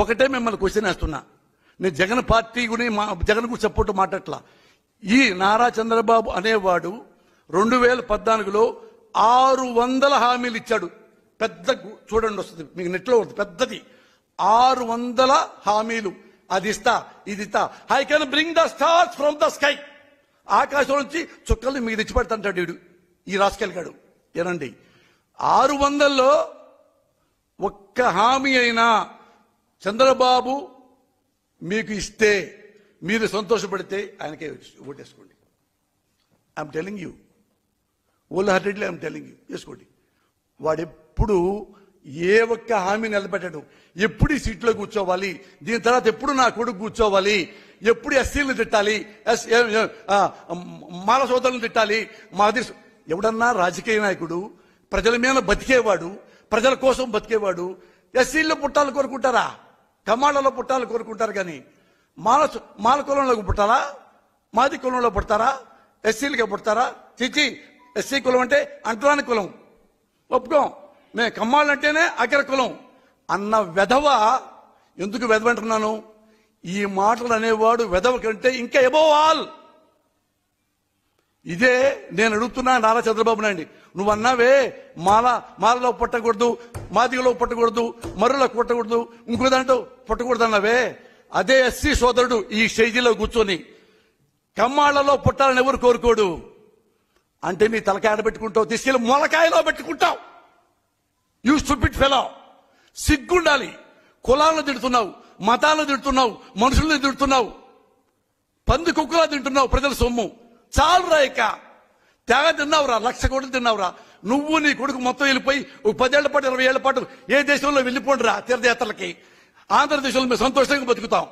ఒకటే మిమ్మల్ని క్వశ్చన్ వేస్తున్నా. నేను జగన్ పార్టీ గురించి జగన్ కు సపోర్ట్ మాట్లాడట్లా. ఈ నారా చంద్రబాబు అనేవాడు 2014లో 600 హామీలు ఇచ్చాడు. పెద్ద చూడండి వస్తుంది మీకు నెట్లో పెద్దది 600 హామీలు. అది ఇస్తా ఇది ఇస్తా, I can bring the stars from the sky. ఆకాశం నుంచి చుక్కల్ని మీకు తెచ్చిపెడతాంటాడు వీడు, ఈ రాసుకెళ్ళాడు. ఏనండి 600లో ఒక్క హామీ అయినా చంద్రబాబు మీకు ఇస్తే మీరు సంతోషపడితే ఆయనకే ఓటేసుకోండి. I'm telling you, wholeheartedly I'm telling you, వేసుకోండి. వాడెప్పుడు ఏ ఒక్క హామీ నిలబెట్టాడు. ఎప్పుడు ఈ సీట్లో కూర్చోవాలి, దీని తర్వాత ఎప్పుడు నా కొడుకు కూర్చోవాలి, ఎప్పుడు ఎస్సీలను తిట్టాలి, మాల సోదరులను తిట్టాలి. మాది ఎవడన్నా రాజకీయ నాయకుడు ప్రజల మీద బతికేవాడు, ప్రజల కోసం బతికేవాడు ఎస్సీల్లో పుట్టాలని కోరుకుంటారా, కమాళ్ళలో పుట్టాలని కోరుకుంటారు. కానీ మాల కులంలోకి పుట్టాలా, మాది కులంలో పుడతారా, ఎస్సీలుగా పుడతారా? చిచి, ఎస్సీ కులం అంటే అంటరాని కులం, ఒప్పుకోం. మేము కమ్మాళ్ళంటేనే అగ్ర కులం అన్న వెధవ. ఎందుకు వెధవ అంటున్నాను? ఈ మాటలు అనేవాడు వెధవ కంటే ఇంకా ఎబోవ్ ఆల్. ఇదే నేను అడుగుతున్నా నారా చంద్రబాబు నాయుడు. నువ్వు అన్నావే మాలలో పుట్టకూడదు, మాదిగలో పుట్టకూడదు, మరులో పుట్టకూడదు, ఇంకో దాంట్లో పుట్టకూడదు అన్నావే. అదే ఎస్సీ సోదరుడు ఈ స్టేజీలో కూర్చొని కమ్మాళ్లలో పుట్టాలని ఎవరు కోరుకోడు అంటే నీ తలకాయ పెట్టుకుంటావు, తీసుకెళ్లి మొలకాయలో పెట్టుకుంటావు. You stupid fellow. సిగ్గుండాలి. కులాలను తిడుతున్నావు, మతాలను తిడుతున్నావు, మనుషుల్ని తిడుతున్నావు, పంది కుక్కలా తింటున్నావు ప్రజల సొమ్ము. చాలురా, ఇక తెగ తిన్నావురా, 1,00,000 కోట్లు తిన్నావురా. నువ్వు నీ కొడుకు మొత్తం వెళ్ళిపోయి 10 ఏళ్ల పాటు 20 ఏళ్ల పాటు ఏ దేశంలో వెళ్ళిపోండిరా తీర్థయాత్రలకి. ఆంధ్రదేశంలో మేము సంతోషంగా బతుకుతాం.